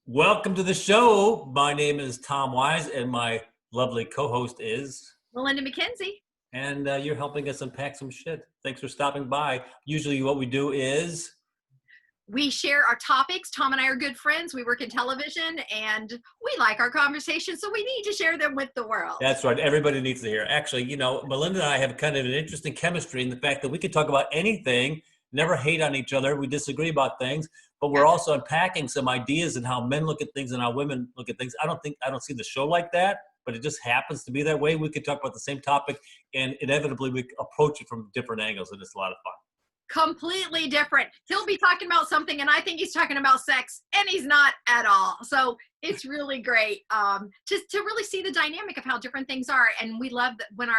Welcome to the show. My name is Tom Wise, and my lovely co-host is, Melinda McKinsey. and you're helping us unpack some shit. Thanks for stopping by. Usually what we do is, We share our topics. Tom and I are good friends. We work in television and we like our conversations, so we need to share them with the world. that's right, everybody needs to hear. Actually, Melinda and I have kind of an interesting chemistry in the fact that we can talk about anything, never hate on each other. We disagree about things, but we're also unpacking some ideas and how men look at things and how women look at things. I don't see the show like that, but it just happens to be that way. We could talk about the same topic and inevitably we approach it from different angles, and it's a lot of fun. Completely different. He'll be talking about something and I think he's talking about sex, and he's not at all. So it's really great just to really see the dynamic of how different things are. And we love that when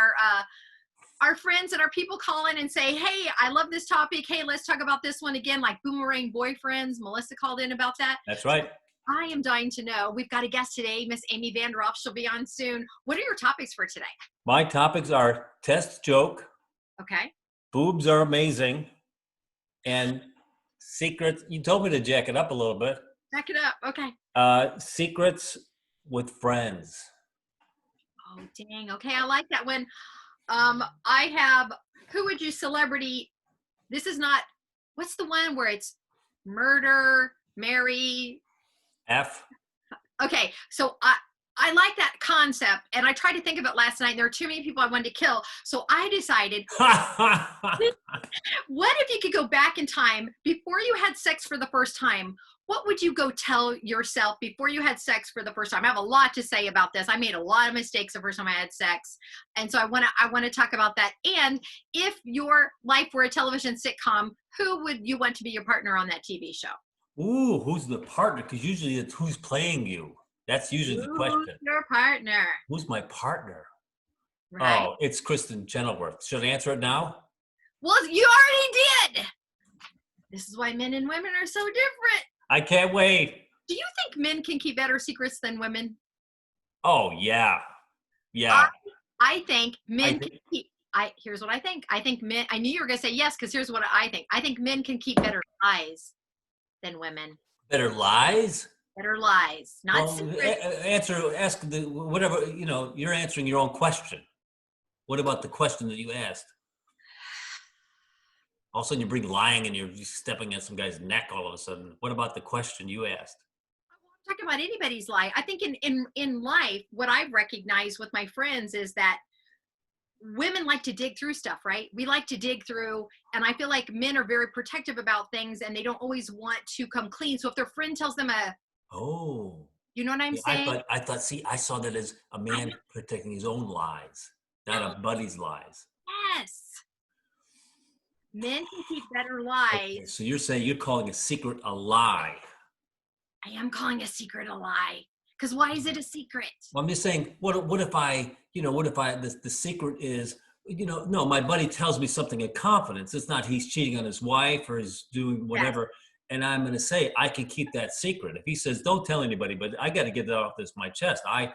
our friends and our people call in and say, hey, I love this topic. Hey, let's talk about this one again, like boomerang boyfriends. Melissa called in about that. That's right. I am dying to know. We've got a guest today, Miss Amy Vanderoef. She'll be on soon. What are your topics for today? My topics are test joke, Okay. boobs are amazing, and secrets. You told me to jack it up a little bit. Back it up. Okay. Secrets with friends. Oh, dang. Okay. I like that one. I have, who would you celebrity? This is not, what's the one where it's murder, marry? F. Okay. So I like that concept, and I tried to think of it last night. There are too many people I wanted to kill. So I decided, what if you could go back in time before you had sex for the first time? What would you go tell yourself before you had sex for the first time? I have a lot to say about this. I made a lot of mistakes the first time I had sex. And so I want to talk about that. And if your life were a television sitcom, who would you want to be your partner on that TV show? Ooh, who's the partner? Because usually it's who's playing you. That's usually the question. Who's your partner? Who's my partner? Right? Oh, it's Kristen Chenoweth. Should I answer it now? Well, you already did. This is why men and women are so different. I can't wait. Do you think men can keep better secrets than women? Oh, yeah. Yeah. I think men can keep, here's what I think. I think men, I knew you were going to say yes, because here's what I think. I think men can keep better lies than women. Better lies? Better lies, not secrets. Ask whatever, you're answering your own question. What about the question that you asked? All of a sudden you bring lying and you're stepping on some guy's neck all of a sudden. What about the question you asked? I'm talking about anybody's life. I think in life, what I've recognized with my friends is that women like to dig through stuff, right? We like to dig through, and I feel like men are very protective about things and they don't always want to come clean. So if their friend tells them you know what I'm saying? I saw that as a man protecting his own lies, not a buddy's lies. Yes. Men can keep better lies. Okay, so you're saying you're calling a secret a lie. I am calling a secret a lie. Because why is it a secret? Well, I'm just saying, what if the secret is, no, my buddy tells me something in confidence. It's not he's cheating on his wife or he's doing whatever. Yes. And I'm going to say, I can keep that secret. If he says, don't tell anybody, but I got to get that off my chest. I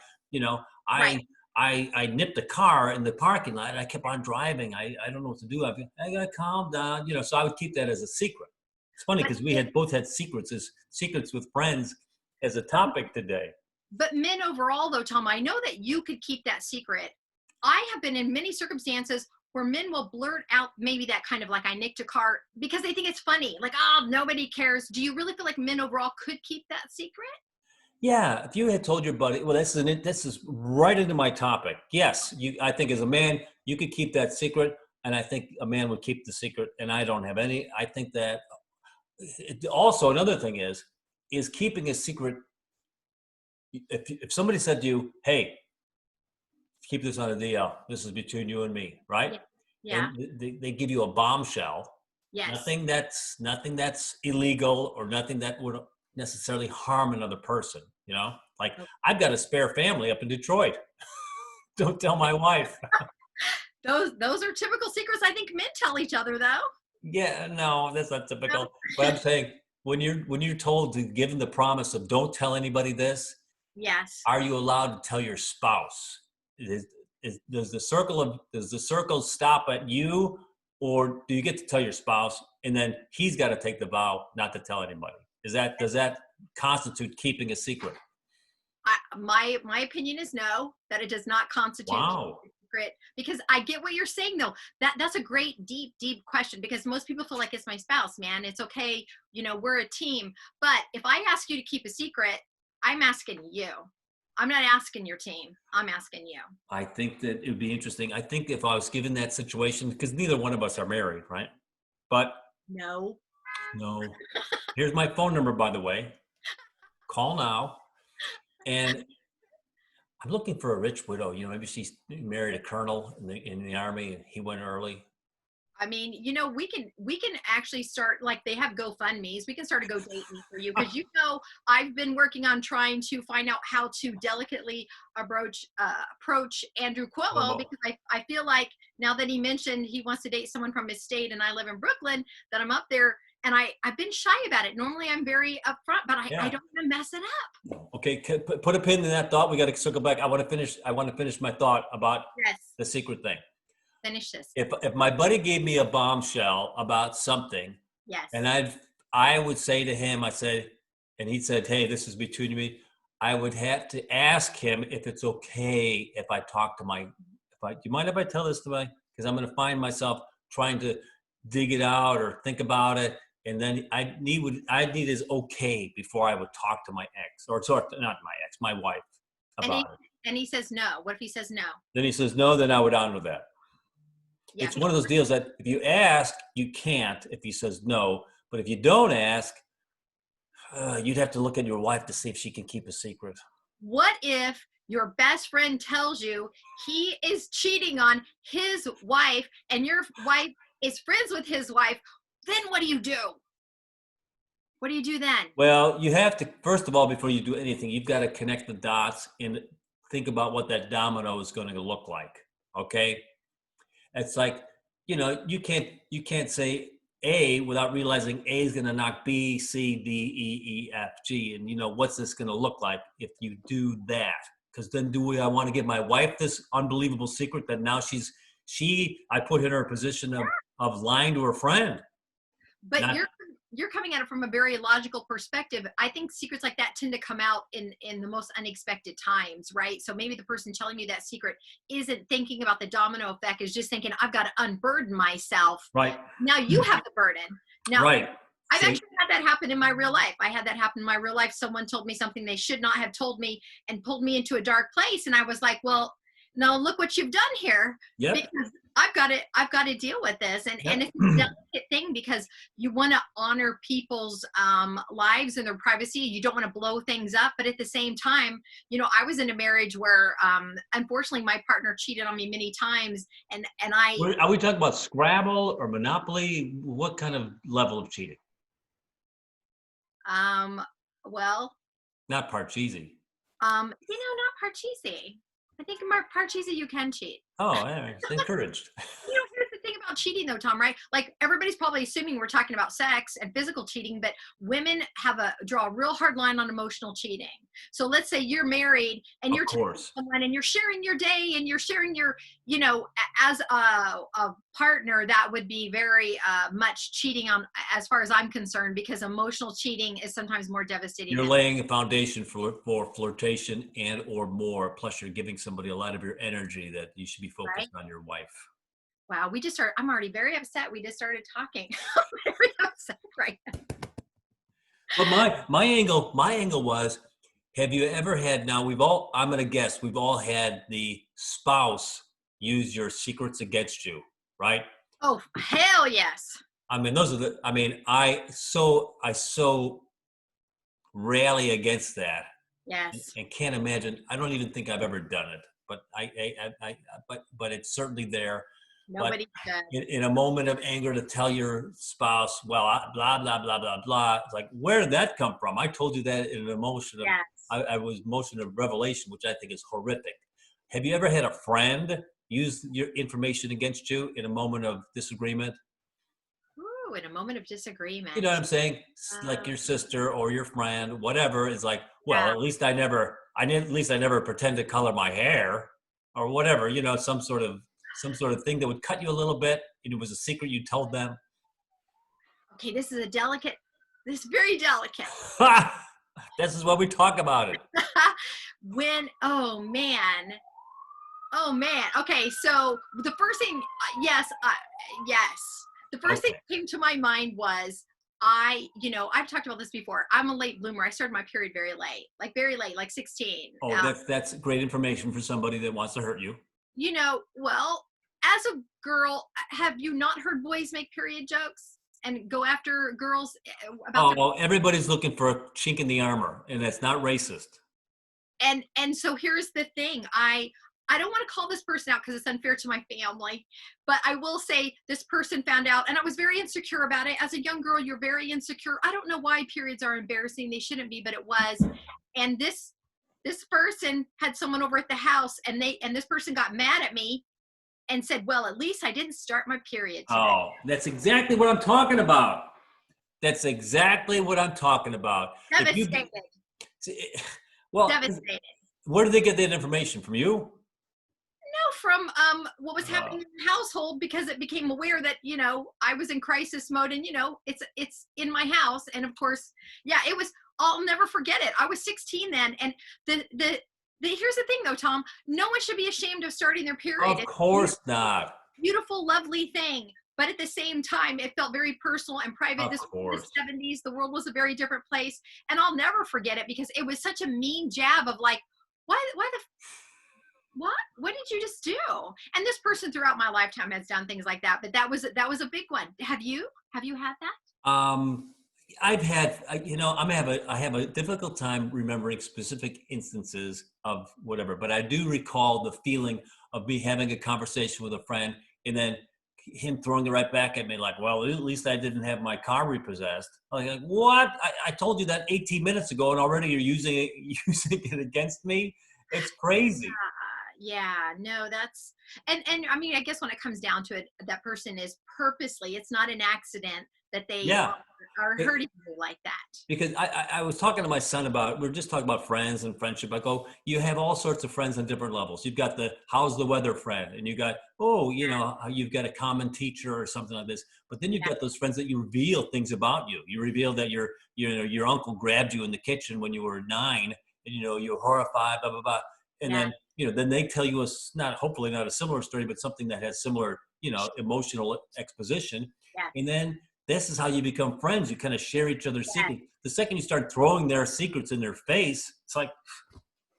nipped the car in the parking lot. I kept on driving. I don't know what to do. I got to calm down, so I would keep that as a secret. It's funny because we both had secrets with friends as a topic today. But men overall, though, Tom, I know that you could keep that secret. I have been in many circumstances where men will blurt out maybe that kind of like, I nicked a car, because they think it's funny. Like, oh, nobody cares. Do you really feel like men overall could keep that secret? Yeah, if you had told your buddy, well, this is right into my topic. Yes, I think as a man, you could keep that secret, and I think a man would keep the secret, and I don't have any. I think that also another thing is keeping a secret. If somebody said to you, hey, keep this on a DL, this is between you and me, right? Yeah. And they give you a bombshell. Yes. Nothing that's illegal or nothing that would necessarily harm another person, Like, I've got a spare family up in Detroit. Don't tell my wife. Those are typical secrets I think men tell each other, though. Yeah, no, that's not typical. But I'm saying, when you're told to give them the promise of don't tell anybody this, yes, are you allowed to tell your spouse? Does the circle stop at you, or do you get to tell your spouse and then he's got to take the vow not to tell anybody? Does that constitute keeping a secret? My opinion is no, that it does not constitute Wow. secret, because I get what you're saying though. That's a great deep question, because most people feel like it's my spouse, man. It's okay, we're a team. But if I ask you to keep a secret, I'm asking you. I'm not asking your team. I'm asking you. I think that it would be interesting. I think if I was given that situation, because neither one of us are married, right? But No. no. Here's my phone number, by the way. Call now. And I'm looking for a rich widow. Maybe she's married a colonel in the army and he went early. I mean, we can actually start, like, they have GoFundMe's. We can start a GoDate Me for you, because I've been working on trying to find out how to delicately approach Andrew Cuomo, because I feel like now that he mentioned he wants to date someone from his state and I live in Brooklyn, that I'm up there, and I've been shy about it. Normally I'm very upfront, but I don't want to mess it up. Okay, put a pin in that thought. We got to circle back. I want to finish my thought about the secret thing. Finish this. If my buddy gave me a bombshell about something, yes, and I would say to him, and he said, "Hey, this is between me." I would have to ask him if it's okay if I talk to do you mind if I tell this to because I'm going to find myself trying to dig it out or think about it, and then I need his okay before I would talk to my ex, or not my ex, my wife, about it. And he says no. What if he says no? Then he says no. Then I would honor that. Yeah. It's one of those deals that if you ask, you can't if he says no. But if you don't ask, you'd have to look at your wife to see if she can keep a secret. What if your best friend tells you he is cheating on his wife and your wife is friends with his wife? Then what do you do? What do you do then? Well, you have to, first of all, before you do anything, you've got to connect the dots and think about what that domino is going to look like. Okay? It's like, you can't say A without realizing A is going to knock B, C, D, E, F, G. And what's this going to look like if you do that? Because then I want to give my wife this unbelievable secret that now I put her in a position of lying to her friend. But you're coming at it from a very logical perspective. I think secrets like that tend to come out in the most unexpected times, right? So maybe the person telling you that secret isn't thinking about the domino effect, is just thinking, I've got to unburden myself. Right. Now you have the burden. Now, right. I've actually had that happen in my real life. I had that happen in my real life. Someone told me something they should not have told me and pulled me into a dark place. And I was like, well, now look what you've done here. Yep. Because I've got to deal with this. And it's a delicate thing, because you want to honor people's lives and their privacy. You don't want to blow things up. But at the same time, I was in a marriage where unfortunately my partner cheated on me many times. And Are we talking about Scrabble or Monopoly? What kind of level of cheating? Well, not Parcheesi. Not Parcheesi. I think in Parcheesi you can cheat. Oh, yeah, it's encouraged. Here's the thing about cheating though, Tom, right? Like, everybody's probably assuming we're talking about sex and physical cheating, but women draw a real hard line on emotional cheating. So let's say you're married and you're cheating with someone and you're sharing your day and you're sharing your, as a partner, that would be very much cheating on, as far as I'm concerned, because emotional cheating is sometimes more devastating. You're laying a foundation for flirtation and or more, plus you're giving somebody a lot of your energy that you should be focused on your wife. Wow, I'm already very upset. We just started talking. I'm very upset right now. But my angle was, have you ever had, now I'm going to guess, we've all had the spouse use your secrets against you, right? Oh, hell yes. I mean, I so rally against that. Yes. And can't imagine, I don't even think I've ever done it, but but it's certainly there. Nobody does. In a moment of anger to tell your spouse, well, blah, blah, blah, blah, blah. It's like, where did that come from? I told you that in an emotion of, I was emotion of revelation, which I think is horrific. Have you ever had a friend use your information against you in a moment of disagreement? Ooh, in a moment of disagreement. You know what I'm saying? Like your sister or your friend, whatever, is like, well, at least I never pretend to color my hair or whatever, some sort of thing that would cut you a little bit. It was a secret you told them. Okay, this is very delicate. This is what we talk about it. When, oh man. Okay, so the first thing, yes, the first thing Okay. that came to my mind was I've talked about this before. I'm a late bloomer. I started my period very late, like 16. Oh, that's great information for somebody that wants to hurt you. Well, as a girl, have you not heard boys make period jokes and go after girls about Oh, well, everybody's looking for a chink in the armor, and that's not racist. and so here's the thing. I don't want to call this person out because it's unfair to my family, but I will say this person found out, and I was very insecure about it. As a young girl, you're very insecure. I don't know why periods are embarrassing. They shouldn't be, but it was. And this person had someone over at the house, and this person got mad at me and said, well, at least I didn't start my period today. Oh, that's exactly what I'm talking about. That's exactly what I'm talking about. Devastated. Well, Devastated. where did they get that information from you? No, from what was happening in the household, because it became aware that I was in crisis mode, and it's in my house, and of course, yeah, it was. I'll never forget it. I was 16 then, and the here's the thing though, Tom. No one should be ashamed of starting their period. Of course not. Beautiful, lovely thing. But at the same time, it felt very personal and private. Of course. This was the 70s. The world was a very different place. And I'll never forget it because it was such a mean jab of like, what did you just do? And this person throughout my lifetime has done things like that. But that was a big one. Have you had that? I've had, I have a difficult time remembering specific instances of whatever, but I do recall the feeling of me having a conversation with a friend and then him throwing it right back at me like, well, at least I didn't have my car repossessed. I'm like, what? I told you that 18 minutes ago and already you're using it against me? It's crazy. Yeah, no, that's, and I mean, I guess when it comes down to it, that person is purposely, it's not an accident that they are hurting you like that. Because I was talking to my son we were just talking about friends and friendship. I go, you have all sorts of friends on different levels. You've got the how's the weather friend, and you got, you've got a common teacher or something like this. But then you've got those friends that you reveal things about you. You reveal that your uncle grabbed you in the kitchen when you were 9, and you're horrified, blah blah blah. And then then they tell you hopefully not a similar story, but something that has similar emotional exposition. Yeah. And then this is how you become friends. You kind of share each other's secrets. The second you start throwing their secrets in their face, it's like,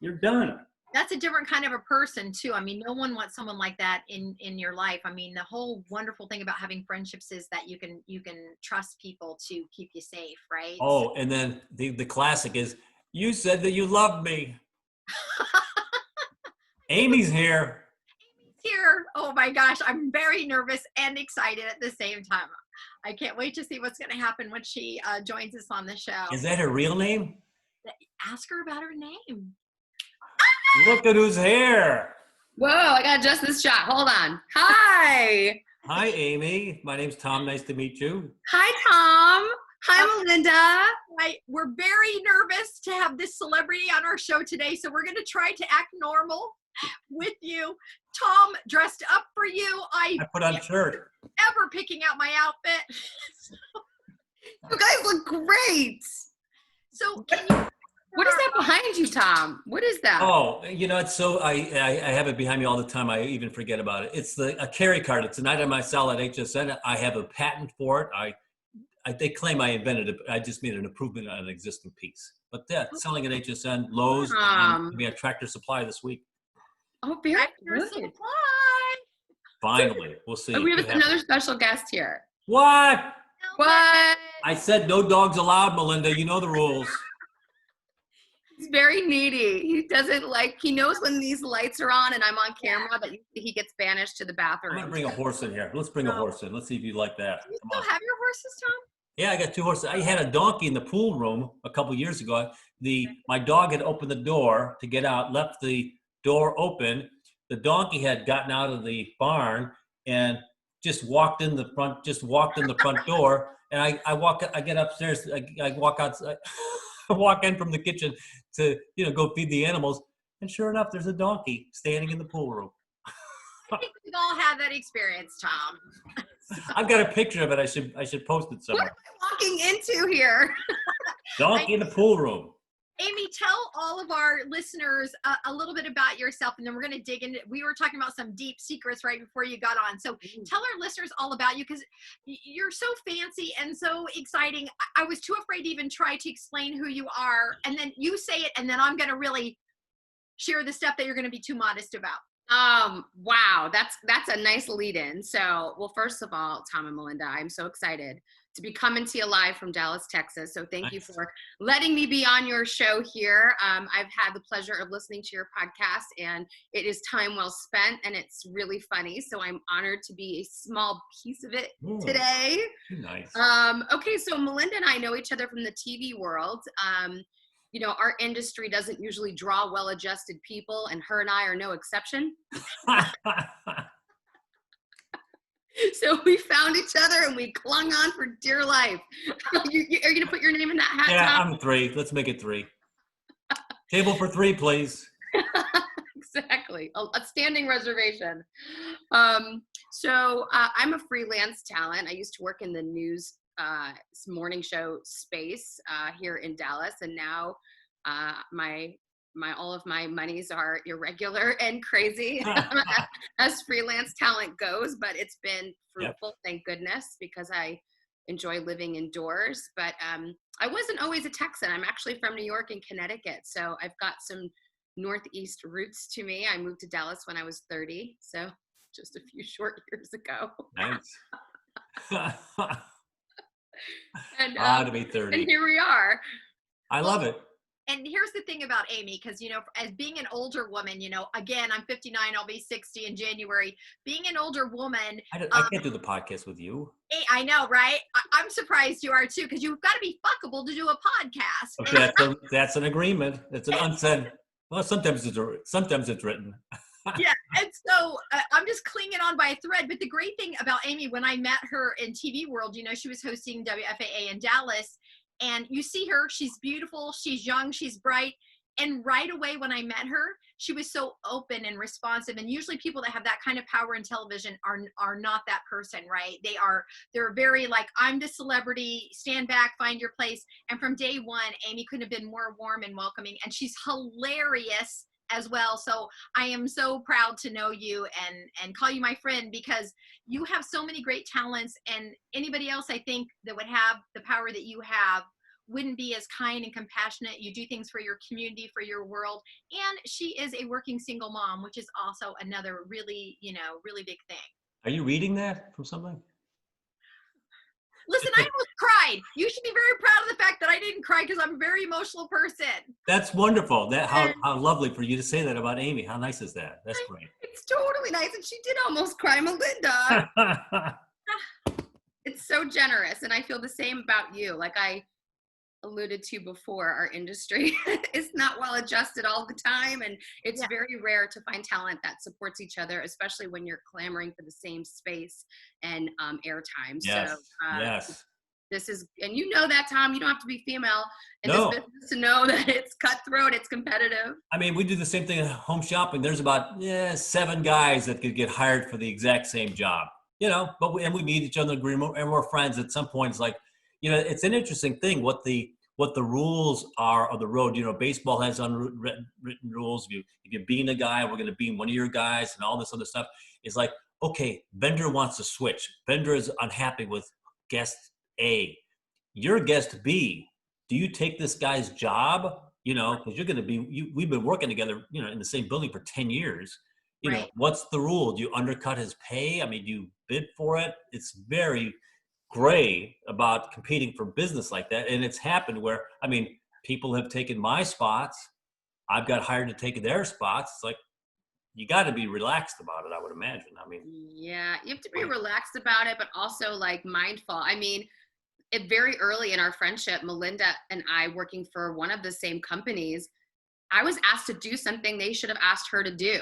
you're done. That's a different kind of a person too. I mean, no one wants someone like that in your life. I mean, the whole wonderful thing about having friendships is that you can trust people to keep you safe, right? Oh, and then the classic is, you said that you loved me. Amy's here. Oh my gosh, I'm very nervous and excited at the same time. I can't wait to see what's going to happen when she joins us on the show. Is that her real name? Ask her about her name. Look at who's here. Whoa, I got just this shot. Hold on. Hi. Hi, Amy. My name's Tom. Nice to meet you. Hi, Tom. Hi, Melinda. We're very nervous to have this celebrity on our show today, so we're going to try to act normal with you. Tom dressed up for you. I put on a shirt. Ever picking out my outfit. You guys look great. So can you? What is that behind you, Tom? What is that? Oh, it's so I have it behind me all the time. I even forget about it. It's a carry card. It's an item I sell at HSN. I have a patent for it. They claim I invented it. I just made an improvement on an existing piece. But selling at HSN, Lowe's, we had Tractor Supply this week. Oh, very good. Finally, we'll see. We have another special guest here. What? What? I said no dogs allowed, Melinda. You know the rules. He's very needy. He knows when these lights are on and I'm on camera, but he gets banished to the bathroom. I'm going to bring a horse in here. Let's bring a horse in. Let's see if you like that. Do you still have your horses, Tom? Yeah, I got 2 horses. I had a donkey in the pool room a couple years ago. My dog had opened the door to get out, left the door open. The donkey had gotten out of the barn and just walked in the front door. And I get upstairs, I walk outside, I walk in from the kitchen to, go feed the animals. And sure enough, there's a donkey standing in the pool room. I think we've all had that experience, Tom. I've got a picture of it. I should post it somewhere. What am I walking into here? Donkey in the pool room. Amy, tell all of our listeners a little bit about yourself, and then we're going to dig into. We were talking about some deep secrets right before you got on. So tell our listeners all about you, because you're so fancy and so exciting. I was too afraid to even try to explain who you are, and then you say it, and then I'm going to really share the stuff that you're going to be too modest about. Wow, that's a nice lead in. So, well, first of all, Tom and Melinda, I'm so excited to be coming to you live from Dallas, Texas. So thank you for letting me be on your show here. I've had the pleasure of listening to your podcast, and it is time well spent, and it's really funny. So I'm honored to be a small piece of it today. Nice. Okay, so Melinda and I know each other from the TV world. You know, our industry doesn't usually draw well-adjusted people, and her and I are no exception. So we found each other and we clung on for dear life. Are you going to put your name in that hat? Yeah, Tom? I'm 3. Let's make it 3. Table for 3, please. Exactly. A standing reservation. So I'm a freelance talent. I used to work in the news morning show space here in Dallas, and now all of my monies are irregular and crazy as freelance talent goes, but it's been fruitful, thank goodness, because I enjoy living indoors. But I wasn't always a Texan. I'm actually from New York and Connecticut, so I've got some Northeast roots to me. I moved to Dallas when I was 30, so just a few short years ago. Nice. And to be 30. and here we are. I love it. And here's the thing about Amy, because, you know, as being an older woman, you know, again, I'm 59, I'll be 60 in January. Being an older woman. I can't do the podcast with you. I know, right? I'm surprised you are too, because you've got to be fuckable to do a podcast. Okay, that's an agreement. It's an unsaid. Well, sometimes it's written. Yeah, and so I'm just clinging on by a thread. But the great thing about Amy, when I met her in TV world, you know, she was hosting WFAA in Dallas. And you see her, she's beautiful, she's young, she's bright. And right away when I met her, she was so open and responsive. And usually people that have that kind of power in television are not that person, right? They're very like, I'm the celebrity, stand back, find your place. And from day one, Amy couldn't have been more warm and welcoming. And she's hilarious as well. So I am so proud to know you and call you my friend, because you have so many great talents, and anybody else I think that would have the power that you have wouldn't be as kind and compassionate. You do things for your community, for your world. And she is a working single mom, which is also another really, you know, really big thing. Are you reading that from something? Listen, I almost cried. You should be very proud of the fact that I didn't cry, because I'm a very emotional person. That's wonderful. How lovely for you to say that about Amy. How nice is that? That's great. It's totally nice. And she did almost cry, Melinda. It's so generous. And I feel the same about you. Like I alluded to before, our industry is not well adjusted all the time, and it's very rare to find talent that supports each other, especially when you're clamoring for the same space and airtime. Yes. So Yes. this is, and you know that, Tom, you don't have to be female in No. this business to know that it's cutthroat, it's competitive. I mean, we do the same thing at home shopping. There's about 7 guys that could get hired for the exact same job, you know, and we meet each other, agree, and we're friends. At some point, it's like, you know, it's an interesting thing what the rules are of the road. You know, baseball has unwritten rules. If you bean a guy, we're going to bean one of your guys, and all this other stuff. It's like, okay, vendor wants to switch. Vendor is unhappy with guest A. You're guest B. Do you take this guy's job? You know, because you're going to be. We've been working together, you know, in the same building for 10 years. You know, what's the rule? Do you undercut his pay? I mean, do you bid for it? It's very gray about competing for business like that. And it's happened where, I mean, people have taken my spots. I've got hired to take their spots. It's like, you got to be relaxed about it, I would imagine. I mean, yeah, you have to be relaxed about it, but also like mindful. I mean, very early in our friendship, Melinda and I, working for one of the same companies, I was asked to do something they should have asked her to do.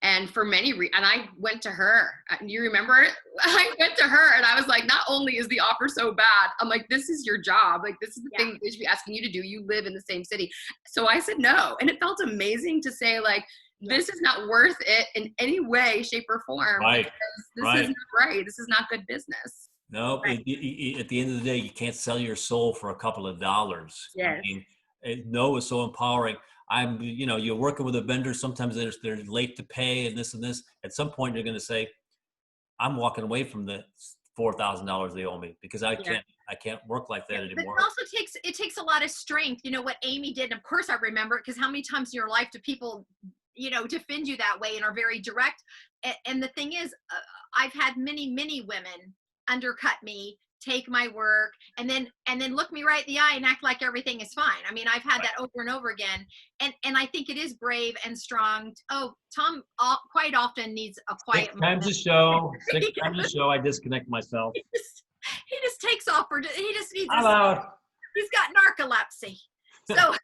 And for many and I went to her. You remember it? I went to her and I was like, not only is the offer so bad, I'm like, this is your job. Like, this is the thing they should be asking you to do. You live in the same city. So I said no. And it felt amazing to say, like, this is not worth it in any way, shape, or form. Right. This is not right. This is not good business. No, at the end of the day, you can't sell your soul for a couple of dollars. Yes. I mean, No is so empowering. You're working with a vendor. Sometimes they're late to pay and this. At some point, you're going to say, I'm walking away from the $4,000 they owe me because I can't work like that anymore. But it also takes a lot of strength. You know what Amy did, and of course I remember it, because how many times in your life do people, defend you that way and are very direct? And the thing is, I've had many women undercut me, take my work, and then look me right in the eye and act like everything is fine. I mean, I've had that over and over again, and I think it is brave and strong. Tom quite often needs a quiet moment. 6 times a show, I disconnect myself. He just takes off for, he just needs I'm out. He's got narcolepsy. So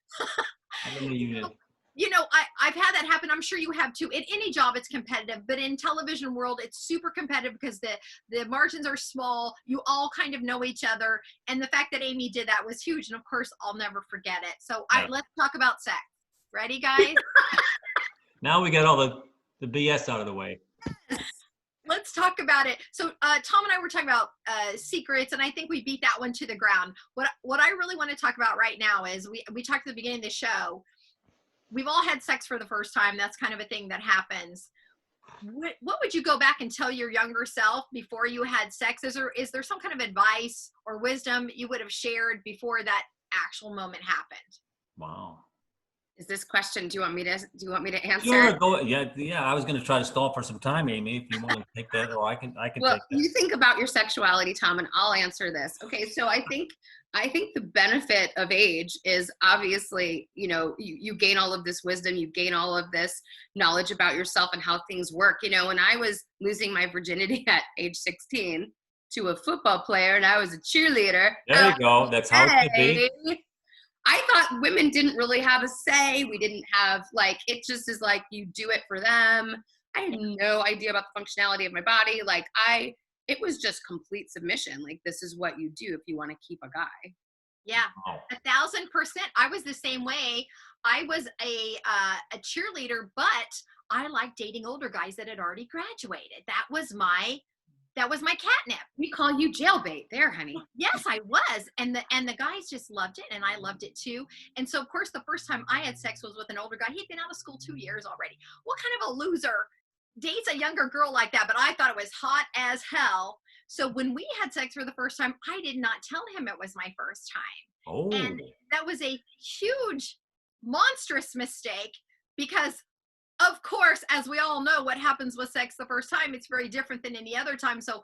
I'm in the unit. I've had that happen. I'm sure you have too. In any job, it's competitive, but in television world, it's super competitive because the margins are small. You all kind of know each other. And the fact that Amy did that was huge. And of course, I'll never forget it. So let's talk about sex. Ready, guys? Now we got all the BS out of the way. Let's talk about it. So Tom and I were talking about secrets, and I think we beat that one to the ground. What I really want to talk about right now is we talked at the beginning of the show. We've all had sex for the first time. That's kind of a thing that happens. What would you go back and tell your younger self before you had sex? Is there some kind of advice or wisdom you would have shared before that actual moment happened? Wow. Is this question, do you want me to answer? Sure, go. Yeah. I was going to try to stall for some time, Amy, if you want to take that, or I can Well, take that. you think about your sexuality, Tom, and I'll answer this. Okay, so I think the benefit of age is obviously, you gain all of this wisdom, you gain all of this knowledge about yourself and how things work. When I was losing my virginity at age 16 to a football player, and I was a cheerleader. There you go. That's how it should be. I thought women didn't really have a say. We didn't have, it just is like you do it for them. I had no idea about the functionality of my body. It was just complete submission. This is what you do if you want to keep a guy. Yeah, 1,000%. I was the same way. I was a cheerleader, but I liked dating older guys that had already graduated. That was my catnip. We call you jailbait there, honey. Yes, I was. And the guys just loved it, and I loved it too. And so, of course, the first time I had sex was with an older guy. He'd been out of school 2 years already. What kind of a loser dates a younger girl like that? But I thought it was hot as hell. So when we had sex for the first time, I did not tell him it was my first time. Oh. And that was a huge, monstrous mistake because, of course, as we all know, what happens with sex the first time, it's very different than any other time. So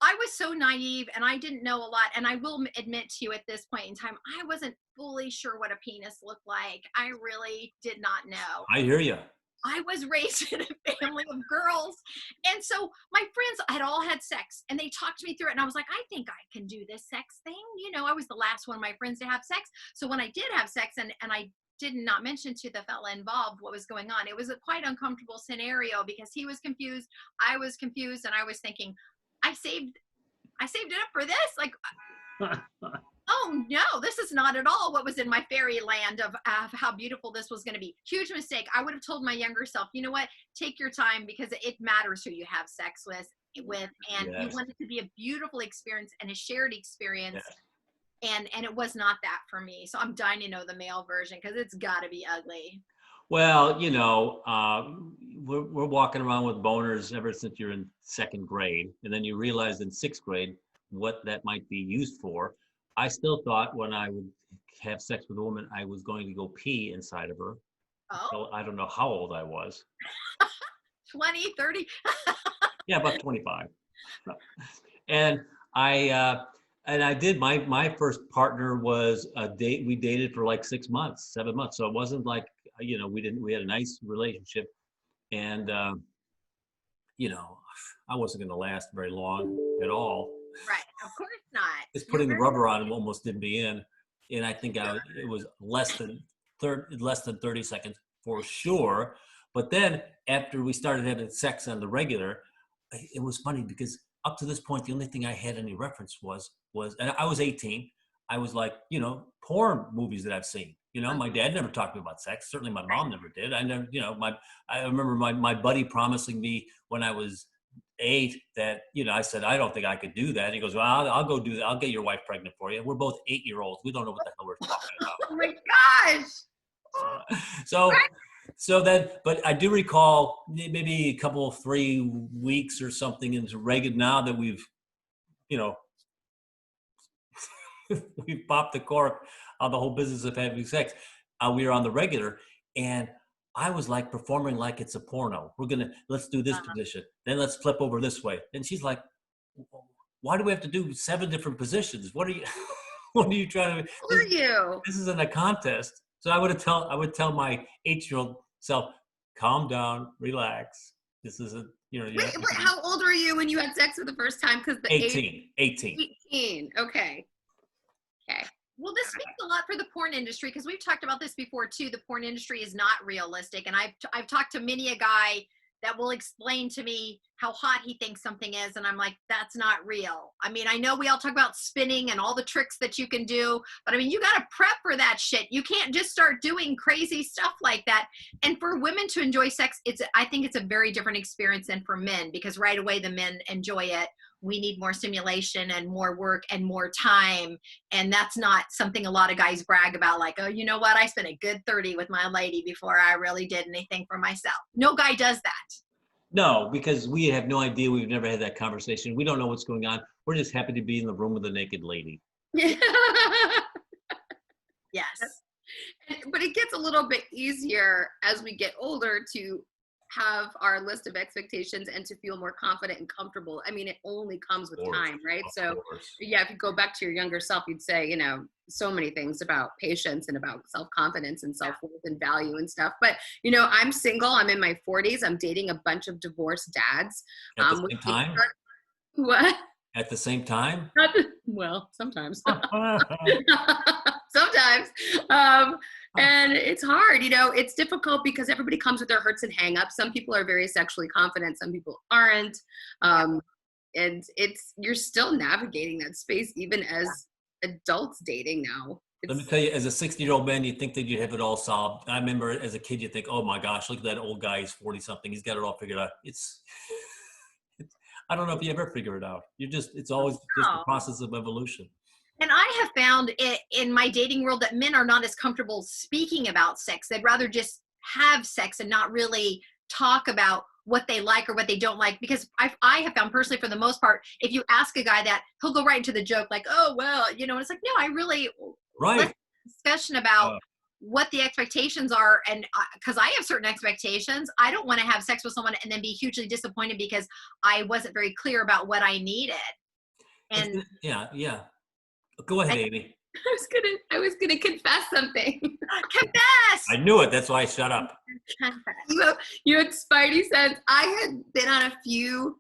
I was so naive and I didn't know a lot. And I will admit to you at this point in time, I wasn't fully sure what a penis looked like. I really did not know. I hear you. I was raised in a family of girls. And so my friends had all had sex and they talked me through it. And I was like, I think I can do this sex thing. I was the last one of my friends to have sex. So when I did have sex and I did not mention to the fella involved what was going on, it was a quite uncomfortable scenario because he was confused. I was confused. And I was thinking, I saved it up for this. Oh no, this is not at all what was in my fairyland of how beautiful this was going to be. Huge mistake. I would have told my younger self, you know what? Take your time because it matters who you have sex with, and you want it to be a beautiful experience and a shared experience. Yes. And it was not that for me. So I'm dying to know the male version because it's got to be ugly. Well, we're walking around with boners ever since you're in second grade, and then you realize in sixth grade what that might be used for. I still thought when I would have sex with a woman, I was going to go pee inside of her. Oh. So I don't know how old I was. 20, 30? Yeah, about 25. And I did, my first partner was a date. We dated for 6 months, 7 months. So it wasn't like, we had a nice relationship. And, I wasn't going to last very long at all. Right, of course not. Just putting the rubber on almost didn't be in, and I think it was less than 30 seconds for sure. But then after we started having sex on the regular, it was funny because up to this point, the only thing I had any reference was, and I was 18. I was like, porn movies that I've seen. My dad never talked to me about sex. Certainly my mom never did. I never, I remember my buddy promising me when I was that, I said, I don't think I could do that. He goes, well, I'll go do that. I'll get your wife pregnant for you. We're both 8-year-olds. We don't know what the hell we're talking about. Oh my gosh. So then, but I do recall maybe a couple of 3 weeks or something into Reagan, now that we've we've popped the cork on the whole business of having sex. We were on the regular, and I was like performing like it's a porno. Let's do this position, then let's flip over this way. And she's like, why do we have to do 7 different positions? What are you, what are you trying to, Who are you? this isn't a contest. So I would tell my 8-year-old self, calm down, relax. This isn't, Wait, how old were you when you had sex for the first time? Because the 18. 18. Okay. Well, this speaks a lot for the porn industry, because we've talked about this before too. The porn industry is not realistic, and I've talked to many a guy that will explain to me how hot he thinks something is, and I'm like, that's not real. I mean, I know we all talk about spinning and all the tricks that you can do, but I mean, you got to prep for that shit. You can't just start doing crazy stuff like that. And for women to enjoy sex, I think it's a very different experience than for men, because right away the men enjoy it. We need more stimulation and more work and more time. And that's not something a lot of guys brag about, like, oh, you know what? I spent a good 30 with my lady before I really did anything for myself. No guy does that. No, because we have no idea. We've never had that conversation. We don't know what's going on. We're just happy to be in the room with a naked lady. Yes. But it gets a little bit easier as we get older to have our list of expectations and to feel more confident and comfortable. I mean, it only comes with time, right? So yeah, if you go back to your younger self, you'd say, so many things about patience and about self-confidence and self-worth and value and stuff. But, I'm single. I'm in my 40s. I'm dating a bunch of divorced dads. At the same time? What? At the same time? Well, sometimes. Sometimes. And it's hard, it's difficult because everybody comes with their hurts and hangups. Some people are very sexually confident. Some people aren't. And you're still navigating that space, even as adults dating now. Let me tell you, as a 60-year-old man, you think that you have it all solved. I remember as a kid, you think, oh my gosh, look at that old guy. He's 40 something. He's got it all figured out. I don't know if you ever figure it out. It's always just a process of evolution. And I have found in my dating world that men are not as comfortable speaking about sex. They'd rather just have sex and not really talk about what they like or what they don't like. Because I have found personally, for the most part, if you ask a guy that, he'll go right into the joke, like, oh, well, and it's like, no, I really, let's have a discussion about what the expectations are. And because I have certain expectations, I don't want to have sex with someone and then be hugely disappointed because I wasn't very clear about what I needed. And yeah. Go ahead, Amy. I was gonna confess something. Confess! I knew it. That's why I shut up. You had spidey sense. I had been on a few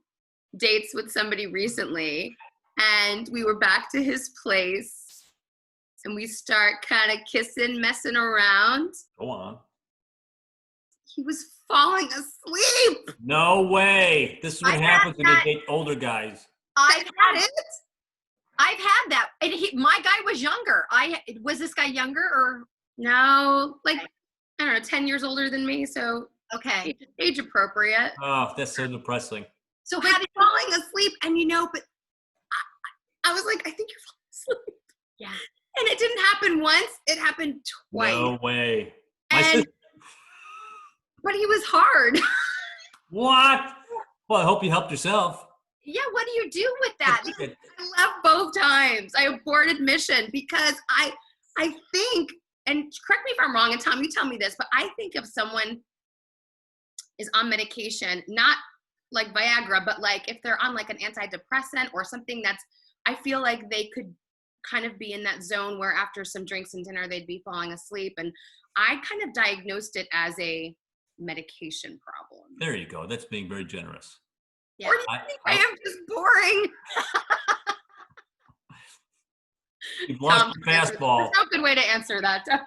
dates with somebody recently, and we were back to his place, and we start kind of kissing, messing around. Go on. He was falling asleep. No way. This is what happens when you date older guys. I've had that. And my guy was younger. Was this guy younger or? No, like, I don't know, 10 years older than me. So okay. Age appropriate. Oh, that's so depressing. So how did falling asleep? And but I was like, I think you're falling asleep. Yeah. And it didn't happen once. It happened twice. No way. But he was hard. What? Well, I hope you helped yourself. Yeah, what do you do with that? I left both times. I aborted mission because I think, and correct me if I'm wrong, and Tom, you tell me this, but I think if someone is on medication, not like Viagra, but like if they're on like an antidepressant or something I feel like they could kind of be in that zone where after some drinks and dinner, they'd be falling asleep. And I kind of diagnosed it as a medication problem. There you go. That's being very generous. Yeah. Or do you think I am just boring? You've lost your fastball. That's a good way to answer that. No,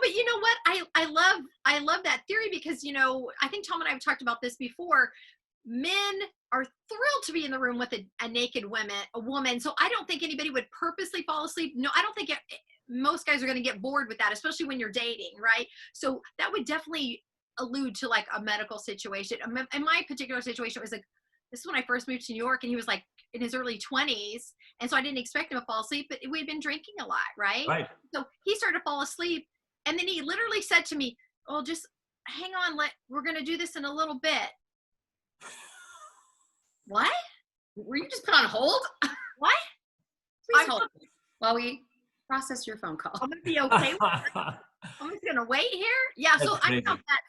but you know what? I love that theory because, I think Tom and I have talked about this before. Men are thrilled to be in the room with a naked woman. So I don't think anybody would purposely fall asleep. No, I don't think most guys are going to get bored with that, especially when you're dating, right? So that would definitely allude to like a medical situation. In my particular situation, it was like, this is when I first moved to New York, and he was like in his early 20s. And so I didn't expect him to fall asleep, but we had been drinking a lot, right? Right. So he started to fall asleep. And then he literally said to me, oh, just hang on, we're going to do this in a little bit. What? Were you just put on hold? What? Please hold while we process your phone call. I'm going to be okay with it. I'm just going to wait here. Yeah. So I found that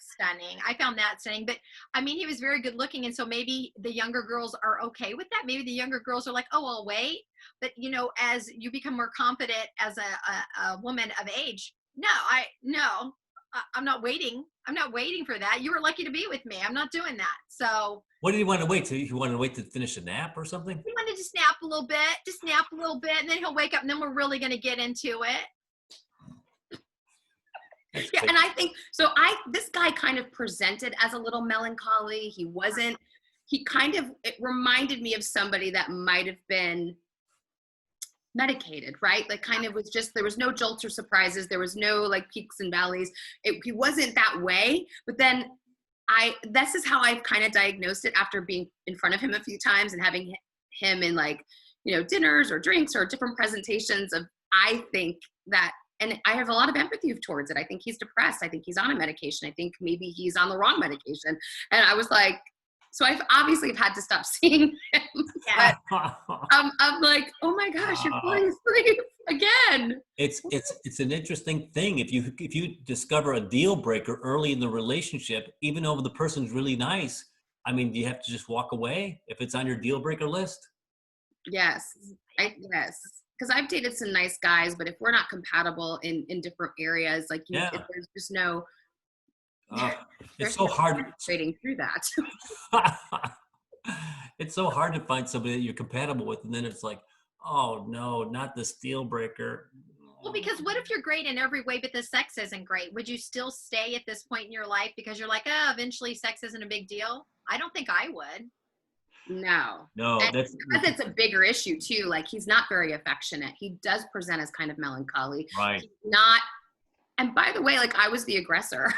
stunning. But I mean, he was very good looking. And so maybe the younger girls are okay with that. Maybe the younger girls are like, oh, I'll wait. But you know, as you become more confident as a woman of age, I'm not waiting. I'm not waiting for that. You were lucky to be with me. I'm not doing that. So what did he want to wait to? He wanted to wait to finish a nap or something? He wanted to snap a little bit, and then he'll wake up, and then we're really going to get into it. Yeah, and I think so. This guy kind of presented as a little melancholy. It reminded me of somebody that might have been medicated, right? Like kind of was just, there was no jolts or surprises. There was no like peaks and valleys. He wasn't that way. But then this is how I've kind of diagnosed it after being in front of him a few times and having him in like, you know, dinners or drinks or different presentations of, I think that, and I have a lot of empathy towards it. I think he's depressed. I think he's on a medication. I think maybe he's on the wrong medication. And I was like, so I've obviously had to stop seeing him. Yeah. I'm like, oh my gosh, you're falling asleep again. It's an interesting thing. If you discover a deal breaker early in the relationship, even though the person's really nice, I mean, do you have to just walk away if it's on your deal breaker list? Yes. Yes. Because I've dated some nice guys, but if we're not compatible in different areas, like if there's just no. It's so hard trading through that. It's so hard to find somebody that you're compatible with, and then it's like, oh no, not this deal breaker. Well, because what if you're great in every way, but the sex isn't great? Would you still stay at this point in your life because you're like, eventually sex isn't a big deal? I don't think I would. No, that's because it's a bigger issue too. Like he's not very affectionate. He does present as kind of melancholy. Right. He's not. And by the way, like I was the aggressor.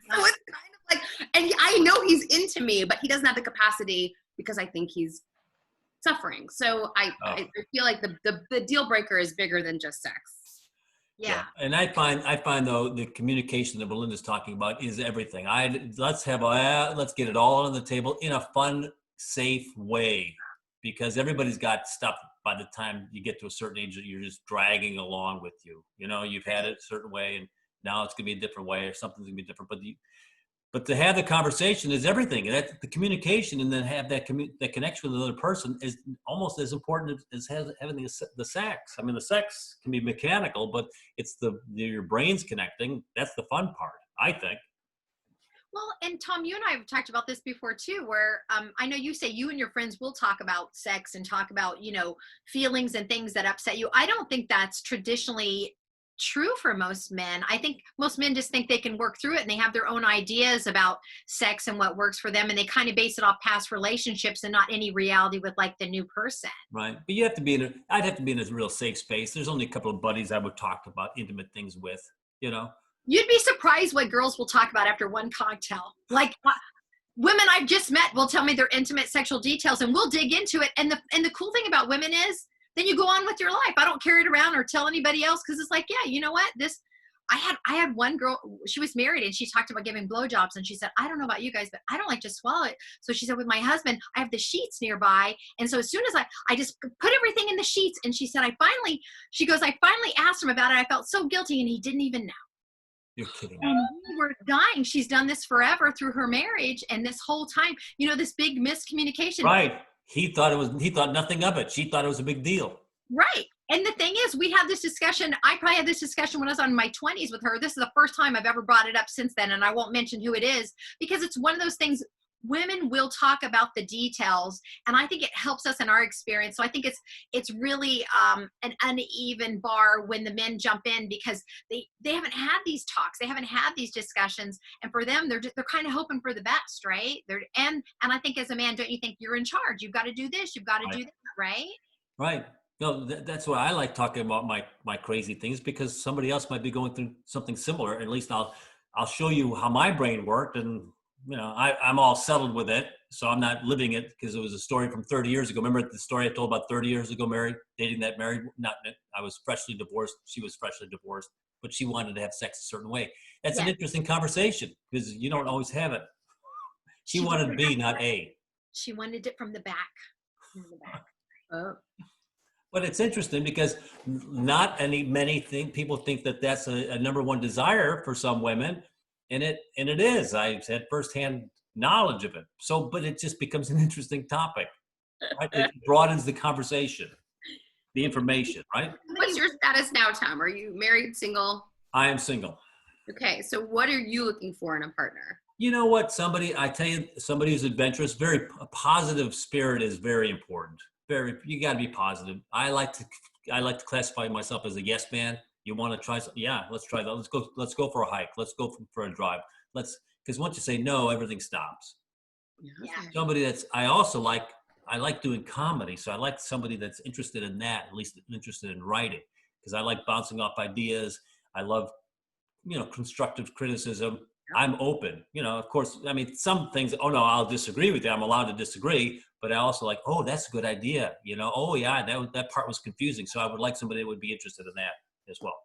So it's kind of like, and I know he's into me, but he doesn't have the capacity because I think he's suffering. So I feel like the deal breaker is bigger than just sex. Yeah. And I find though the communication that Melinda's talking about is everything. Let's get it all on the table in a fun, safe way, because everybody's got stuff by the time you get to a certain age that you're just dragging along with you. You know, you've had it a certain way and now it's going to be a different way, or something's going to be different. But to have the conversation is everything. And that's the communication, and then have that connection with another person is almost as important as having the sex. I mean, the sex can be mechanical, but it's your brains connecting. That's the fun part, I think. Well, and Tom, you and I have talked about this before too, where I know you say you and your friends will talk about sex and talk about, you know, feelings and things that upset you. I don't think that's traditionally true for most men. I think most men just think they can work through it, and they have their own ideas about sex and what works for them, and they kind of base it off past relationships and not any reality with like the new person. Right. But I'd have to be in a real safe space. There's only a couple of buddies I would talk about intimate things with, you know. You'd be surprised what girls will talk about after one cocktail. Like women I've just met will tell me their intimate sexual details, and we'll dig into it. And the cool thing about women is then you go on with your life. I don't carry it around or tell anybody else, because it's like, yeah, you know what? I had one girl, she was married, and she talked about giving blowjobs, and she said, I don't know about you guys, but I don't like to swallow it. So she said, with my husband, I have the sheets nearby. And so as soon as I just put everything in the sheets, and she said, I finally asked him about it. I felt so guilty, and he didn't even know. You're kidding. And we were dying. She's done this forever through her marriage. And this whole time, you know, this big miscommunication. Right. He thought nothing of it. She thought it was a big deal. Right. And the thing is, we had this discussion. I probably had this discussion when I was in my 20s with her. This is the first time I've ever brought it up since then. And I won't mention who it is, because it's one of those things. Women will talk about the details, and I think it helps us in our experience. So I think it's really an uneven bar when the men jump in, because they haven't had these talks, they haven't had these discussions, and for them they're kind of hoping for the best, right? And I think as a man, don't you think you're in charge? You've got to do this, you've got to do that, right? Right. No, that's why I like talking about my crazy things, because somebody else might be going through something similar. At least I'll I'll show you how my brain worked, and I'm all settled with it, so I'm not living it because it was a story from 30 years ago. Remember the story I told about 30 years ago, I was freshly divorced. She was freshly divorced, but she wanted to have sex a certain way. That's an interesting conversation because you don't always have it. She wanted B, not A. She wanted it from the back. Oh. But it's interesting because many people think that that's a number one desire for some women, and it is. I've had firsthand knowledge of it. So, but it just becomes an interesting topic. Right? It broadens the conversation, the information. Right? What's your status now, Tom? Are you married, single? I am single. Okay, so what are you looking for in a partner? You know what? Somebody who's adventurous, a positive spirit is very important. You got to be positive. I like to classify myself as a yes man. You want to try something? Yeah, let's try that. Let's go for a hike. Let's go for a drive. Because once you say no, everything stops. Yeah. Somebody I like doing comedy. So I like somebody that's interested in that, at least interested in writing, because I like bouncing off ideas. I love, constructive criticism. I'm open, of course. I mean, some things, oh no, I'll disagree with you. I'm allowed to disagree, but I also like, oh, that's a good idea. Oh yeah, that part was confusing. So I would like somebody that would be interested in that as well.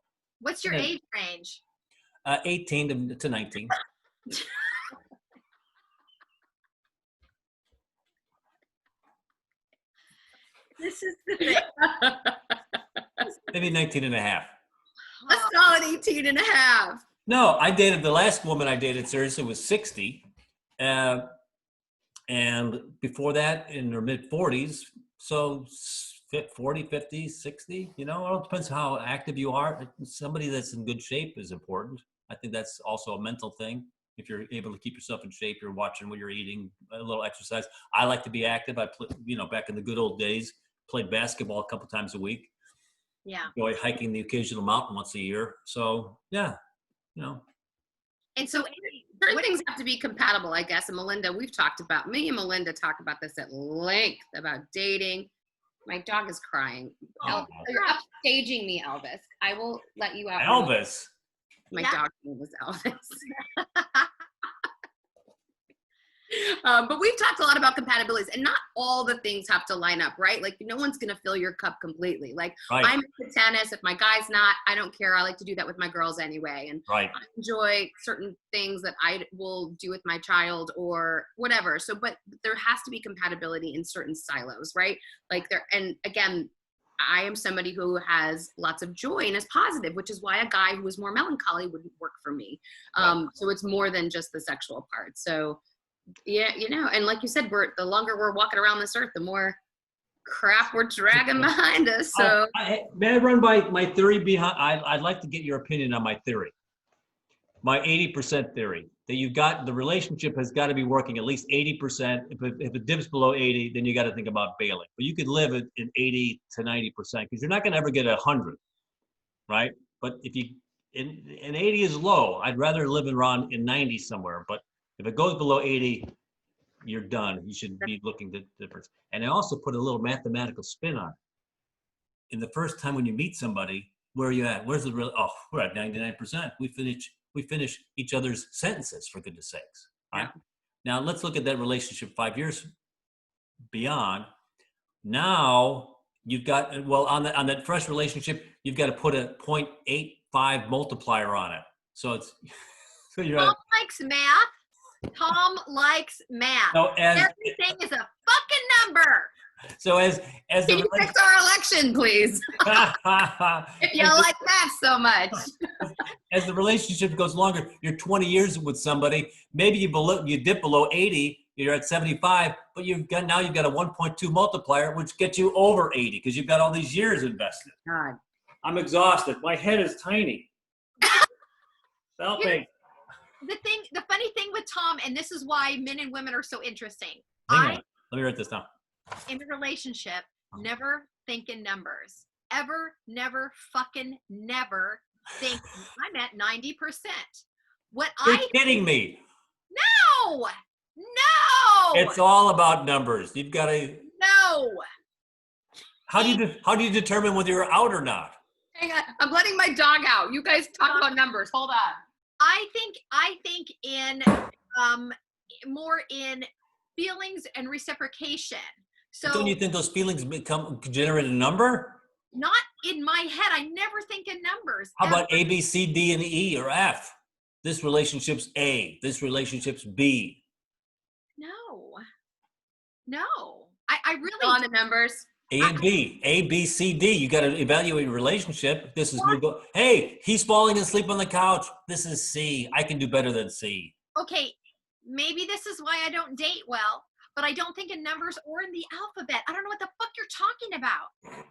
What's your age range? 18 to 19. This is the thing. Maybe 19 and a half. A solid 18 and a half. No, the last woman I dated seriously was 60. And before that, in her mid 40s. So 40, 50, 60, it all depends how active you are. Somebody that's in good shape is important. I think that's also a mental thing. If you're able to keep yourself in shape, you're watching what you're eating, a little exercise. I like to be active. I play, back in the good old days, played basketball a couple times a week. Yeah. Enjoy hiking the occasional mountain once a year. So yeah, And so certain things have to be compatible, I guess. And Melinda, me and Melinda talk about this at length about dating. My dog is crying. Oh. You're upstaging me, Elvis. I will let you out. Elvis. My dog's name was Elvis. But we've talked a lot about compatibilities, and not all the things have to line up, right? Like, no one's going to fill your cup completely. Like, right. I'm into tennis. If my guy's not, I don't care. I like to do that with my girls anyway. And right. I enjoy certain things that I will do with my child or whatever. So, but there has to be compatibility in certain silos, right? And again, I am somebody who has lots of joy and is positive, which is why a guy who is more melancholy wouldn't work for me. Right. So it's more than just the sexual part. So yeah, and like you said, the longer we're walking around this earth, the more crap we're dragging behind us. So may I run by my theory behind? I'd like to get your opinion on my theory. My 80% theory that the relationship has got to be working at least 80%. If it dips below 80, then you got to think about bailing. But you could live in 80 to 90% because you're not going to ever get 100, right? But if and 80 is low. I'd rather live around in 90 somewhere. But if it goes below 80, you're done. You should be looking at the difference. And I also put a little mathematical spin on it. In the first time when you meet somebody, where are you at? Where's the real? Oh, we're at 99%. We finish each other's sentences, for goodness sakes. Right? Yeah. Now let's look at that relationship 5 years beyond. Now you've got, on that fresh relationship, you've got to put a 0.85 multiplier on it. So it's you're Tom likes math. Tom likes math. No, everything is a fucking number. So as can you fix our election, please? If you like that so much. As the relationship goes longer, you're 20 years with somebody. Maybe you dip below 80. You're at 75, but you've got a 1.2 multiplier, which gets you over 80 because you've got all these years invested. God, I'm exhausted. My head is tiny. Help me. The funny thing with Tom, and this is why men and women are so interesting. Let me write this down. In a relationship, never think in numbers. Ever, never, fucking never think I'm at 90%. You're kidding me. No. It's all about numbers. You've got to. No. How do you determine whether you're out or not? Hang on, I'm letting my dog out. You guys talk about numbers. Hold on. I think in more in feelings and reciprocation. But don't you So think those feelings generate a number? not in my head. I never think in numbers. How Ever. about A, B, C, D, and E or F? This relationship's A. This relationship's B. No, no. I Still on really. the numbers. A and B, A, B, C, D. You got to evaluate your relationship. This is hey, he's falling asleep on the couch. This is C. I can do better than C. Okay, maybe this is why I don't date well, but I don't think in numbers or in the alphabet. I don't know what the fuck you're talking about.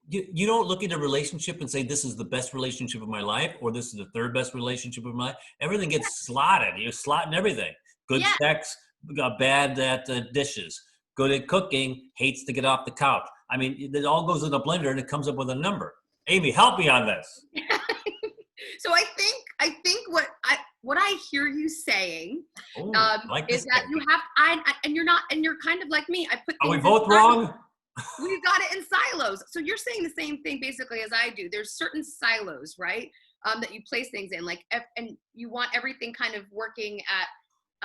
You don't look at a relationship and say this is the best relationship of my life or this is the third best relationship of my life. Everything gets slotted. You're slotting everything. Good Yeah. sex, bad at dishes. Good at cooking, hates to get off the couch. I mean, it all goes in a blender and it comes up with a number. Amy, help me on this. So I think what I hear you saying Ooh, like is this that guy. you have and you're kind of like me. I put Are we things both in wrong? We've got it in silos. So you're saying the same thing basically as I do. There's certain silos, right? That you place things in, like, and you want everything kind of working at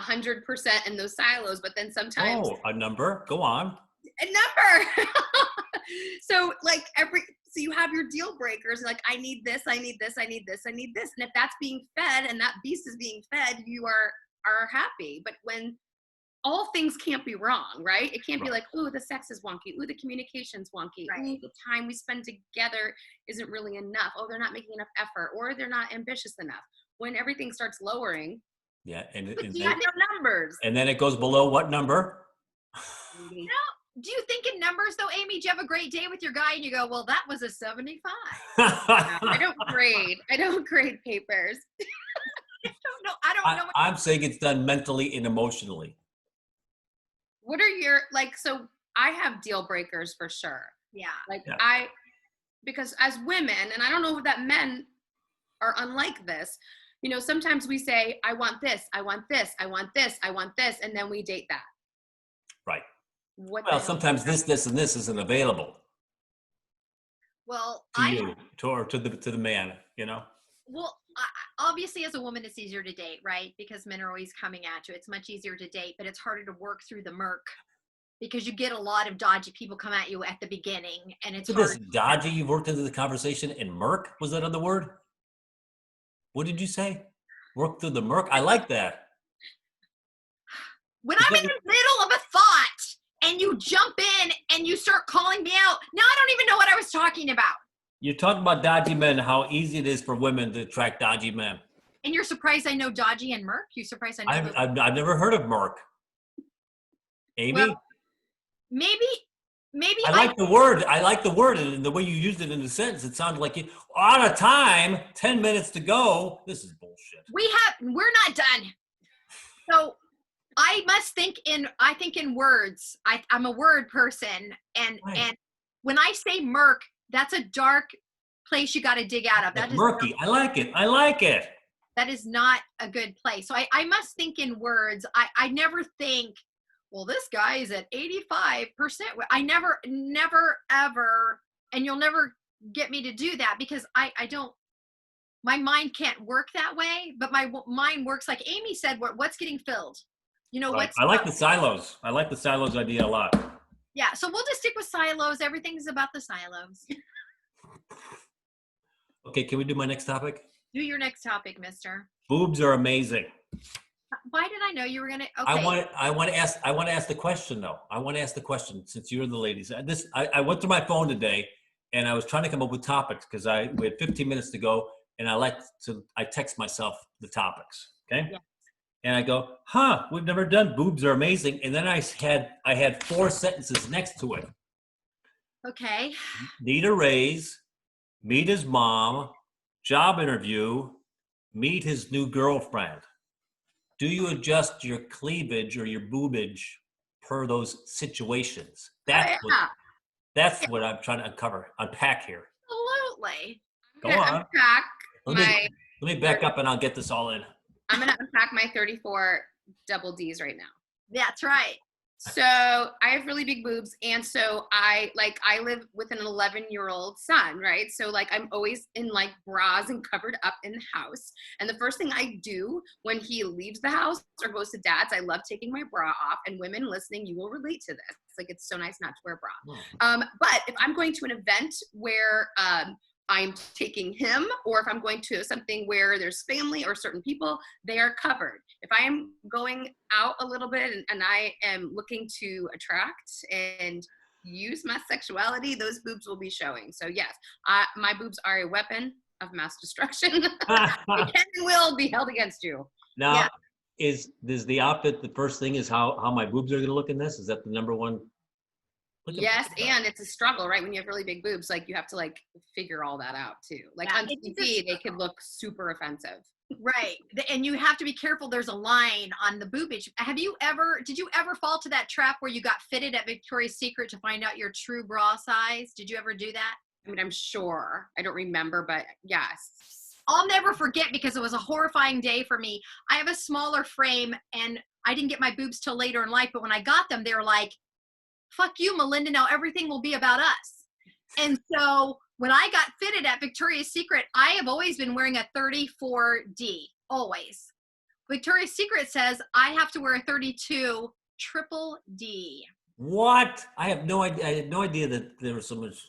100% in those silos, but then sometimes A number. Go on. a number. So like so you have your deal breakers, like I need this, I need this, I need this, I need this. And if that's being fed and that beast is being fed, you are happy. But when all things can't be wrong, right? It can't be like, ooh, the sex is wonky. Ooh, the communication's wonky. Right. Ooh, the time we spend together isn't really enough. Oh, they're not making enough effort, or they're not ambitious enough. When everything starts lowering, Yeah, and you have no numbers. and then it goes below what number? Do you think in numbers though, Amy? Do you have a great day with your guy and you go, well, that was a 75? I don't grade papers. I don't know. I'm saying it's done mentally and emotionally. What are your, like, so I have deal breakers for sure. Yeah. Like Yeah. because as women, and I don't know that men are unlike this, you know, sometimes we say, I want this, I want this, I want this, I want this, and then we date that. Right. What Well, sometimes this, and this isn't available Well, to you, to the man, you know? Obviously as a woman, it's easier to date, right? Because men are always coming at you. It's much easier to date, but it's harder to work through the murk because you get a lot of dodgy people come at you at the beginning, and it's This hard. dodgy you've worked into the conversation in murk, was that other word? What did you say? Work through the murk? I like that. When I'm in the middle of a thought and you jump in and you start calling me out, now I don't even know what I was talking about. You're talking about dodgy men, how easy it is for women to attract dodgy men. And you're surprised I know dodgy and murk? You surprised I know those? I've never heard of murk. Amy? Well, maybe I like the word. I like the word, and the way you used it in the sentence, it sounded like you out of time, 10 minutes to go. This is bullshit. we're not done. So I think in words. I'm a word person, and Right. and when I say murk, that's a dark place you got to dig out of. That Like is murky. I like it. I like it. that is not a good place. So I must think in words. I never think, well, this guy is at 85%. I never, ever, and you'll never get me to do that because I don't, my mind can't work that way, but my mind works like Amy said, what's getting filled? You know, Right. I like the silos. I like the silos idea a lot. Yeah, so we'll just stick with silos. Everything's about the silos. Okay, can we do my next topic? Do your next topic, mister. Boobs are amazing. Why did I know you were going to? Okay. I want to ask the question though. I want to ask the question since you're the ladies. I went through my phone today and I was trying to come up with topics because we had 15 minutes to go and I text myself the topics. Okay. Yeah. And I go, we've never done boobs are amazing. And then I had 4 sentences next to it. Okay. Need a raise, meet his mom, job interview, meet his new girlfriend. Do you adjust your cleavage or your boobage per those situations? That's what I'm trying to unpack here. Absolutely. Go on. Unpack Let me back up and I'll get this all in. I'm going to unpack my 34 double Ds right now. That's right. So I have really big boobs. And so I live with an 11-year-old son, right? So like I'm always in like bras and covered up in the house. And the first thing I do when he leaves the house or goes to dad's, I love taking my bra off. And women listening, you will relate to this. Like it's so nice not to wear a bra. But if I'm going to an event where I'm taking him, or if I'm going to something where there's family or certain people, they are covered. If I am going out a little bit and I am looking to attract and use my sexuality, those boobs will be showing. So yes, my boobs are a weapon of mass destruction. They can and will be held against you. Now, Yeah. is the outfit, the first thing is how my boobs are going to look in this? Is that the number one? Yes, and it's a struggle, right? When you have really big boobs, like you have to like figure all that out too. Like Yeah, on it is a TV, they could look super offensive. Right. And you have to be careful. There's a line on the boobage. Did you ever fall to that trap where you got fitted at Victoria's Secret to find out your true bra size? Did you ever do that? I mean, I'm sure. I don't remember, but yes. I'll never forget because it was a horrifying day for me. I have a smaller frame and I didn't get my boobs till later in life, but when I got them, they were like, fuck you, Melinda, now everything will be about us. And so when I got fitted at Victoria's Secret, I have always been wearing a 34D, always. Victoria's Secret says I have to wear a 32 triple D. What? I have no idea. I had no idea that there was so much.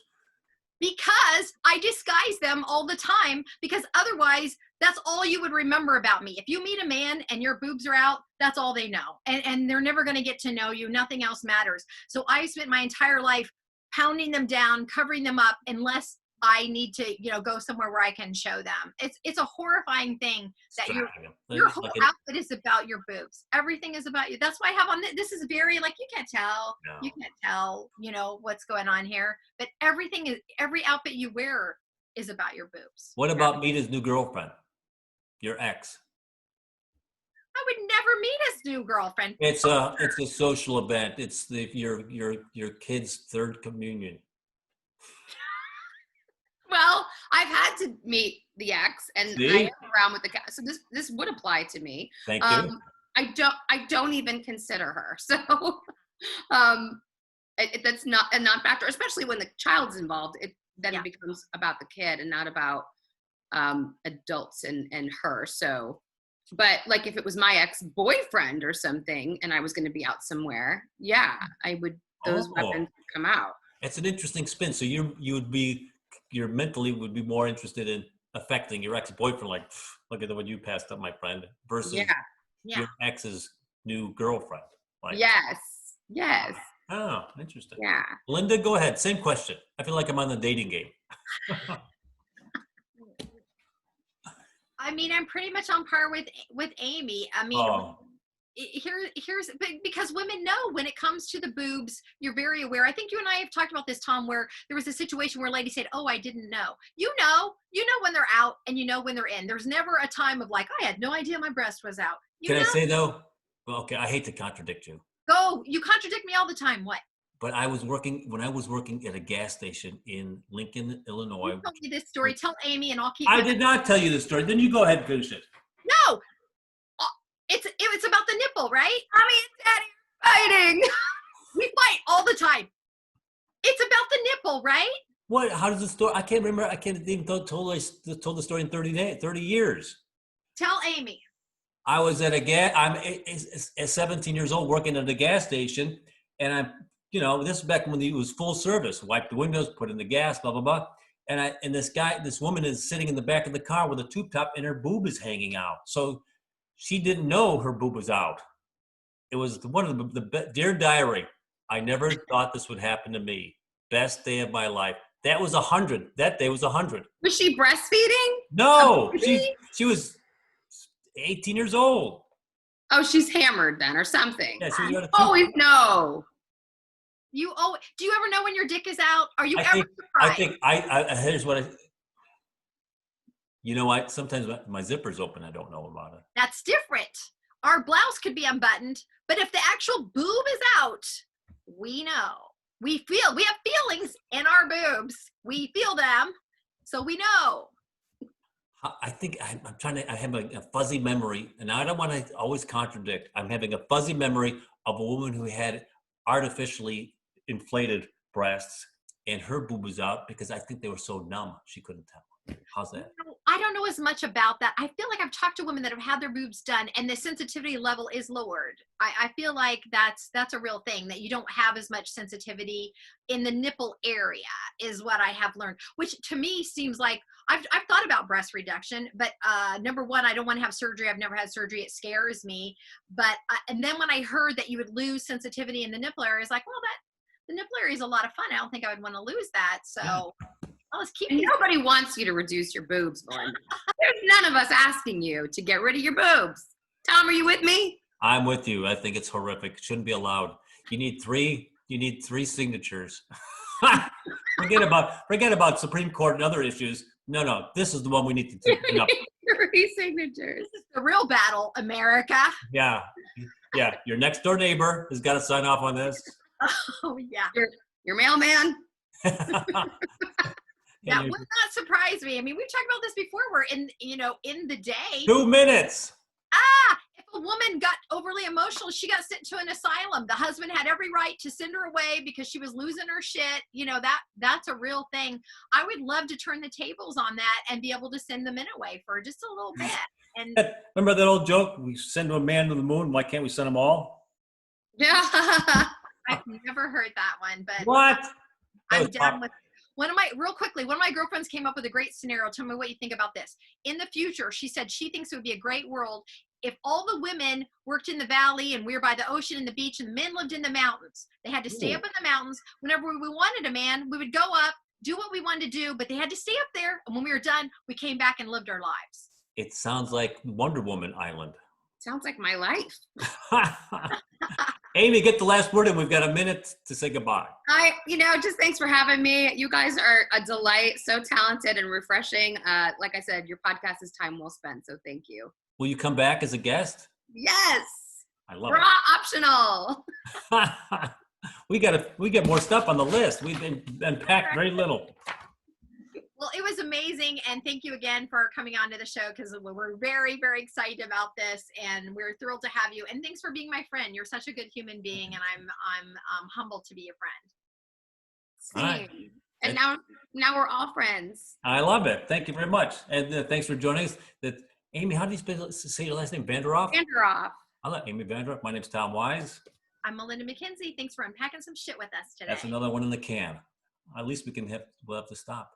Because I disguise them all the time, because otherwise that's all you would remember about me. If you meet a man and your boobs are out, that's all they know. And they're never going to get to know you. Nothing else matters. So I spent my entire life pounding them down, covering them up, unless I need to, go somewhere where I can show them. It's a horrifying thing that your whole outfit is about your boobs. Everything is about you. That's why I have on this is very like you can't tell. No. You can't tell, what's going on here. But every outfit you wear is about your boobs. What about Mita's new girlfriend? Your ex? I would never meet his new girlfriend. It's a social event. It's your kid's third communion. Well, I've had to meet the ex, and I am around with the cat, so this would apply to me. Thank you. I don't even consider her, so that's not a non-factor, especially when the child's involved. It becomes about the kid and not about adults and her. So, but like if it was my ex-boyfriend or something, and I was going to be out somewhere, I would. Those weapons would come out. It's an interesting spin. So you mentally would be more interested in affecting your ex-boyfriend, like, look at the one you passed up, my friend, versus your ex's new girlfriend. Like, yes. Oh, interesting. Yeah. Linda, go ahead. Same question. I feel like I'm on the dating game. I mean, I'm pretty much on par with Amy. I mean, here's because women know when it comes to the boobs, you're very aware. I think you and I have talked about this, Tom, where there was a situation where a lady said, "Oh, I didn't know." You know when they're out and you know when they're in. There's never a time of like, I had no idea my breast was out. Can I say though? Well, okay, I hate to contradict you. Go, you contradict me all the time. What? But when I was working at a gas station in Lincoln, Illinois. You told me this story. Tell Amy and I'll keep. I did not tell you this story. Then you go ahead and finish it. No. It's about the nipple, right? Mommy and Daddy are fighting. We fight all the time. It's about the nipple, right? What? How does the story? I can't remember. I can't even told the story in 30 years. Tell Amy. I was at I'm 17 years old working at a gas station, and I'm, this is back when it was full service. Wipe the windows, put in the gas, blah blah blah. And this woman is sitting in the back of the car with a tube top, and her boob is hanging out. So she didn't know her boob was out. It was one of the Dear Diary. I never thought this would happen to me. Best day of my life. That was 100. That day was 100. Was she breastfeeding? No, she was 18 years old. Oh, she's hammered then or something. Yeah, so you always know. Do you ever know when your dick is out? Are you ever surprised? Here's what sometimes my zipper's open. I don't know about it. That's different. Our blouse could be unbuttoned, but if the actual boob is out, we know. We have feelings in our boobs. We feel them, so we know. I think I have a fuzzy memory, and I don't want to always contradict. I'm having a fuzzy memory of a woman who had artificially inflated breasts, and her boob was out because I think they were so numb she couldn't tell. How's that? I don't know as much about that. I feel like I've talked to women that have had their boobs done and the sensitivity level is lowered. I feel like that's a real thing, that you don't have as much sensitivity in the nipple area is what I have learned, which to me seems like I've thought about breast reduction, but number one, I don't want to have surgery. I've never had surgery. It scares me. But and then when I heard that you would lose sensitivity in the nipple area, it's like, well, the nipple area is a lot of fun. I don't think I would want to lose that. So let's keep And nobody wants you to reduce your boobs, Melinda. There's none of us asking you to get rid of your boobs. Tom, are you with me? I'm with you. I think it's horrific. It shouldn't be allowed. You need three signatures. Forget about Supreme Court and other issues. No, this is the one we need to take up. 3 signatures. This is the real battle, America. Yeah. Your next door neighbor has got to sign off on this. Oh yeah. Your mailman. That would not surprise me. I mean, we've talked about this before. We're in the day. 2 minutes. If a woman got overly emotional, she got sent to an asylum. The husband had every right to send her away because she was losing her shit. That's a real thing. I would love to turn the tables on that and be able to send the men away for just a little bit. And Remember that old joke? We send a man to the moon. Why can't we send them all? Yeah. I've never heard that one, but What? I'm down with one of my girlfriends came up with a great scenario. Tell me what you think about this. In the future, she said she thinks it would be a great world if all the women worked in the valley and we were by the ocean and the beach and the men lived in the mountains. They had to stay up in the mountains. Whenever we wanted a man, we would go up, do what we wanted to do, but they had to stay up there. And when we were done, we came back and lived our lives. It sounds like Wonder Woman Island. Sounds like my life. Amy, get the last word in. We've got a minute to say goodbye. Just thanks for having me. You guys are a delight, so talented and refreshing. Like I said, your podcast is time well spent, so thank you. Will you come back as a guest? Yes. I love Bra optional. it. We get more stuff on the list. We've unpacked very little. Well, it was amazing, and thank you again for coming on to the show because we're very, very excited about this, and we're thrilled to have you. And thanks for being my friend. You're such a good human being, and I'm humbled to be your friend. Same. Right. And now we're all friends. I love it. Thank you very much, and thanks for joining us. Amy, how do you say your last name? Vanderoef? Vanderoef. I love Amy Vanderoef. My name's Tom Wise. I'm Melinda McKinsey. Thanks for unpacking some shit with us today. That's another one in the can. At least we'll have to stop.